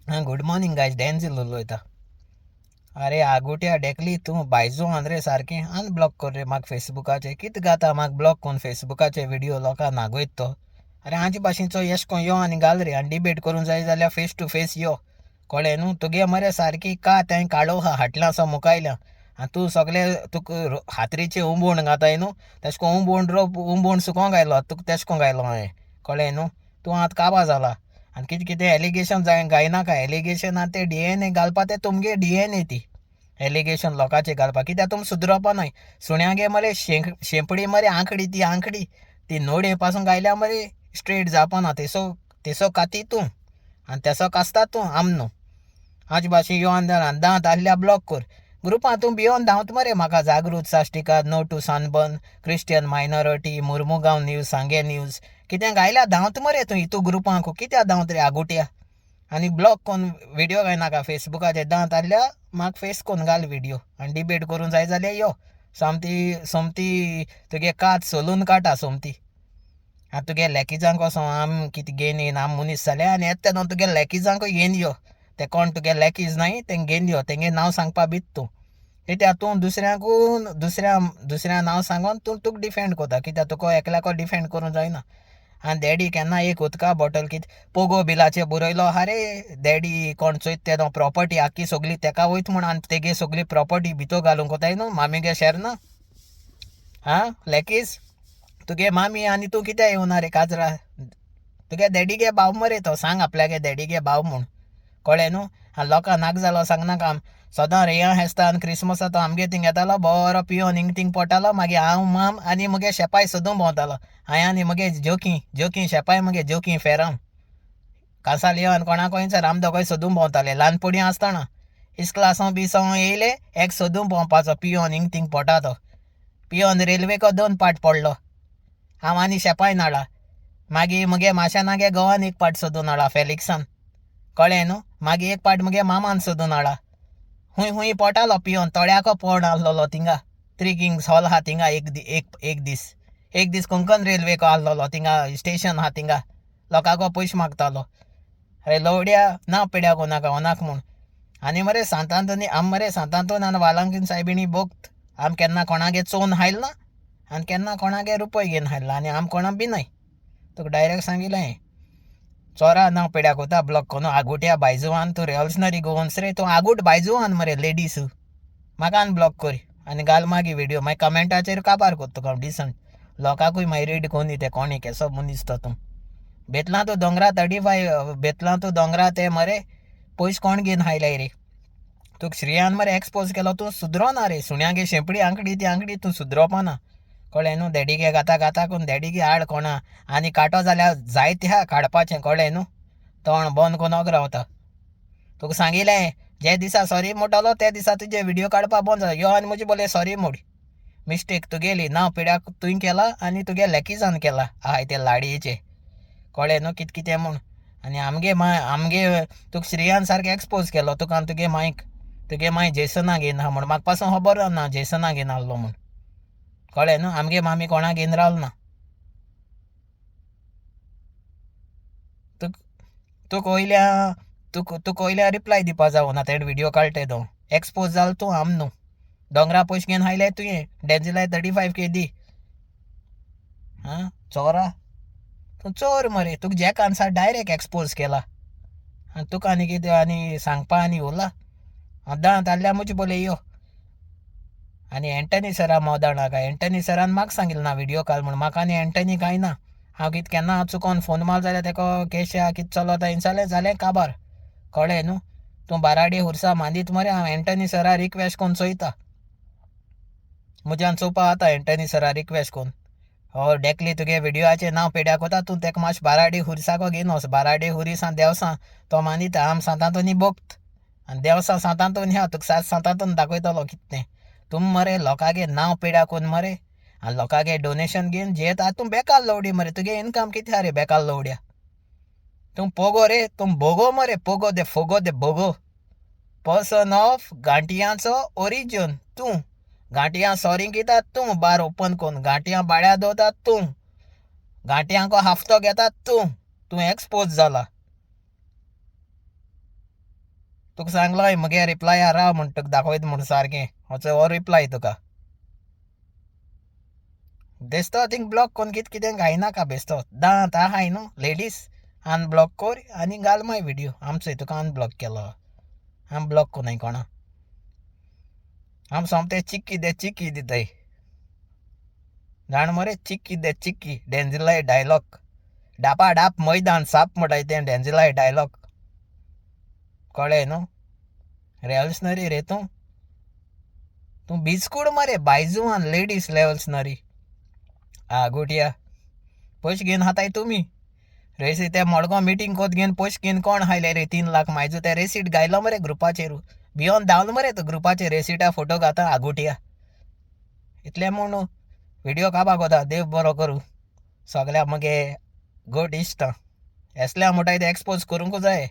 हां, good morning guys. डॅन्झिल उलयता. अरे आगोट्या डेकली तूं बायजो आन रे सारकें अनब्लॉक कर रे म्हाका फेसबुकाचेर. कितें घाता म्हाका ब्लॉक कोन्न फेसबुकाचे व्हिडिओ लोकांक नागयत तो. अरे हाचे भाशेचो येशकोन यो आनी घाल रे आनी डिबेट करूंक जाय जाल्यार फेस टू फेस यो. कळ्ळें न्हू. तुगे मरे सारकी कात हांवें काडो हा हाटलां असो मुखायल्या आनी तूं सगळे तुका हातरीचे हुंबोण घाताय न्हू. तेश कोन्न हुंबोण सुकोंक आयलो तुका तेश कोन्न घायलो हांवें. कळ्ळें न्हू. तूं आतां काबार जाला आनी कितें कितें एलिगेशन गायनाका. एलिगेशन आतां ते DNA घालपा ते तुमगे DNA ती एलिगेशन लोकांचे घालपा. कित्याक तुमी सुदरपा न्हय. सुण्यागे मरे शेंपडी मरे आंखडी ती नोडे पासून गायल्या मरे स्ट्रेट जावपा ना. तेसो तेसो काती तूं आनी तेसो कास्ता तूं आमनो. हाचे भाशेन यो आनी दांत आहल्यार ब्लॉक कर. ग्रुपांतूं भियोन धांवत मरे म्हाका जागृत साश्टीकार, no to Sunburn, Christian minority, Mormugao news, Sanguem news कितें गायल्यार धांवत मरे तूं हितू ग्रुपांक. कित्याक धांवत रे आगोट्या. आनी ब्लॉक कोन्न व्हिडिओ घायनाका फेसबुकाचेर. दांत आहल्यार म्हाका फेस कोन्न घाल व्हिडिओ आनी डिबेट करूंक जाय जाल्यार यो. सोमती तुगे कात सोलून काडटा सोमती. आतां तुगे लॅकीजांक वोसो आम कितें घेवन येयन आम मनीस जाले आनी येता तेन्ना तुगे लॅकीजांकूय घेवन यो. ते कोण तुगे लॅकीज न्हय तेंक घेवन यो. तेंगे नांव सांगपा भित तूं. कित्याक तूं दुसऱ्या नांव सांगून तूं तुका डिफेंड कोता. कित्याक तुका एकल्याको डिफेंड करूंक जायना. आनी डॅडी केन्ना एक उदका बॉटल कितें पोगो बिलाचेर बरयलो आहा रे. डॅडी कोण चोयत तेदो प्रॉपर्टी आख्खी सगळी तेका वयत म्हूण आनी तेगे सगळी प्रॉपर्टी भितर घालूंक कोताय न्हू मामीगे शेरना. हां लॅकीज तुगे मामी आनी तूं कित्याक येवना रे काजरा. तुगे डॅडीगे भाव मरे तो. सांग आपल्यागे डॅडीगे भाव म्हूण. कळ्ळें न्हू. आनी लोकांक नाका जालो सांगनाका. सदां रेया हेस्ता आनी क्रिसमसा तो आमगे थिंग येतालो बरो पियोन हिंग तींग पडटालो. मागीर हांव माम आनी मुगे शेपाय सोदूं भोंवतालो. हांवें आनी मुगे जोकी शेपाय मुगे जोकी फेरम कांसाल यो आनी कोणाको थंयसर आम दोगांय सोदूं भोंवताले ल्हानपणी आसतना. इस्क्लासो बिसो येयले एक सोदूं भोंवपाचो पियोन हिंग तींग पडटा तो. पियोन रेल्वेको 2 पाट पडलो. हांव आनी शेपाय नाडा. मागीर मुगे माशेनागे घोवान एक पाट सोदून हाडा फेलिक्सान. कळ्ळें न्हू. मागीर एक पाट मुगे मामान सोदून हाडा. खूंय पडटालो पियोन तोड्याको पड आहलोलो थिंगा. 3 किंग्स हॉल आहा थिंगा एक दीस कोंकण रेल्वेको आहलोलो थिंगा स्टेशन आहा थिंगा. लोकांको पयशे मागतालो. अरे लवड्या ना पिड्या कोनाका ओनाक म्हूण. आनी मरे सांतांतून आनी वालांकीन सायबिणी बोगत आम केन्ना कोणागे चोवन हायल ना आनी केन्ना कोणागे रुपय घेवन हाडला आनी आम कोणा भिनाय. तुका डायरेक्ट सांगिल्लें चोरा ना पिड्या कोता ब्लॉक कोनू. आगोट्या बायजुवान तूं रेवल्युशनरी गोवन्स रे. तूं आगूट बायजुवान मरे लेडीस. म्हाका आनी ब्लॉक कर आनी घाल मागीर व्हिडिओ. मागीर कमेंटाचेर काबार कोत्ता तुका हांव डिसंट. लोकांकूय मागीर रीड कोनी ते कोणी केसो मनीस तो तूं. बेतलां तूं दोंगरा 35 बेतलां तूं दोंगरा ते मरे पयशे कोण घेवन हायलाय रे. तुका श्रेयान मरे एक्सपोज केलो तूं सुदरो ना रे. सुण्यागे शेंपडी आंखडी तूं सुदरोपा ना. कळ्ळें न्हू. डॅडीगे घाता करून डॅडीगे हाड कोणा आनी काटो जाल्यार जायते आहा काडपाचें. कळ्ळें न्हू. तोंड बंद कोन्न ओग रावता. तुका सांगिल्लें जे दिसा सॉरी म्हणटलो ते दिसा तुजे व्हिडिओ काडपा बंद जाता. यो आनी म्हजे बोले सॉरी म्हूण. मिस्टेक तुगेली ना पिड्याक तुवें केला आनी तुगे लॅकीजान केला आहाय ते लाडयेचे. कळ्ळें न्हू कितें कितें म्हूण. आनी आमगे तुका श्रेयान सारकें एक्सपोज केलो तुका आनी तुगे माय जेसना घेवन आहा म्हूण. म्हाका पासून खबर ना जेसना घेवन आहलो म्हूण. कळ्ळें न्हू. आमगे मामी कोणाक घेवन रावलो ना. तुका वयल्या रिप्लाय दिवपा जावना तेणे व्हिडिओ काडटे तो. एक्सपोज जालो तूं आम न्हू. दोंगरा पयशे घेवन हायले तुवें. डॅन्झिलाय 35K दी. हां चोरा. तूं चोर मरे. तुका जे कांसा डायरेक्ट एक्सपोज केला आनी तुका आनी कितें आनी सांगपा आनी उरला. दांत आहल्यार म्हजे बोले यो. आनी एंटनी सरा मोदा नाका. एंटनी सरान म्हाका सांगिल्लें ना व्हिडिओ काड म्हूण. म्हाका आनी एंटनी कांय ना. हांव कितें केन्ना चुकोन फोन मार जाल्यार तेका केशा कितें चलता जाल्यार जालें काबार. कळ्ळें न्हू. तूं बाराडे हुर्सा मांदीत मरे हांव एंटनी सरा रिक्वेस्ट कोन्न चोयता. म्हज्यान चोवपा जाता एंटनी सरा रिक्वेस्ट कोन्न. हो डेकली तुगे व्हिडिओचें नांव पिड्याक कोता तूं तेका मातशें बाराडे हुरिसाको घेवन वच. बाराडे हुरिसा देवसां तो मांदिता. आम सांतांतोनी बोगत आनी देवसां सांतांतून या तुका सांतांतून दाखयतलो कितें तें. तुम मरे लोकांगे नांव पिड्याक कोन्न मरे आनी लोकांगे डोनेशन घेवन जेत आतां तूं बेकार लवडी मरे. तुगे इनकम कितें आहा रे बेकार लवड्या. तूं पोगो रे. तूं बोगो मरे. फोगो दे बोगो. पर्सन ऑफ गांठयांचो ओरिजीन तूं. गांठयां सॉरी किता तूं बार ओपन कोन्न. गांठयां बाळ्या दवरता तूं. गांठयांको हाफ्तो घेता तूं. तूं एक्सपोज जाला. तुका सांगलोय मगे रिप्लाय राव म्हणटक दाखयत म्हण सारकें हो रिप्लाय तुका बेस्तो थिंग ब्लॉक कोन कितें घायनाका बेस्तो दांत आहाय न्हू लेडीज अनब्लॉक कर आनी घाल माय व्हिडिओ आमचोय तुका अनब्लॉक केलो आम ब्लॉक कोनाय कोणा आम सोमते चिक्की दिताय जाण मरे चिक्की डेंजिलाय डायलॉग डापा डाप मैदान साप म्हणटाय तें डेंजिलाय डायलॉग कळ्ळें न्हू रेवल्सनरी रे तूं बिस्कूट मरे बायजूआन लेडीज रेवल्सनरी गोटिया पयशे घेवन हाताय तुमी रेसी ते मडगांव मिटींग कोत घेवन पयशे घेवन कोण हायले रे 3 लाख मायजो ते रेसीट घायलो मरे ग्रुपाचेर भियोन धांवन मरे तो ग्रुपाचेर रेसीटा फोटो घाता आगोटिया इतलें म्हूण व्हिडिओ काबार कोता देव बरो करूं सगल्या मगे गोट इश्ट एसल्या म्हणटाय ते एक्सपोज करूंक जाय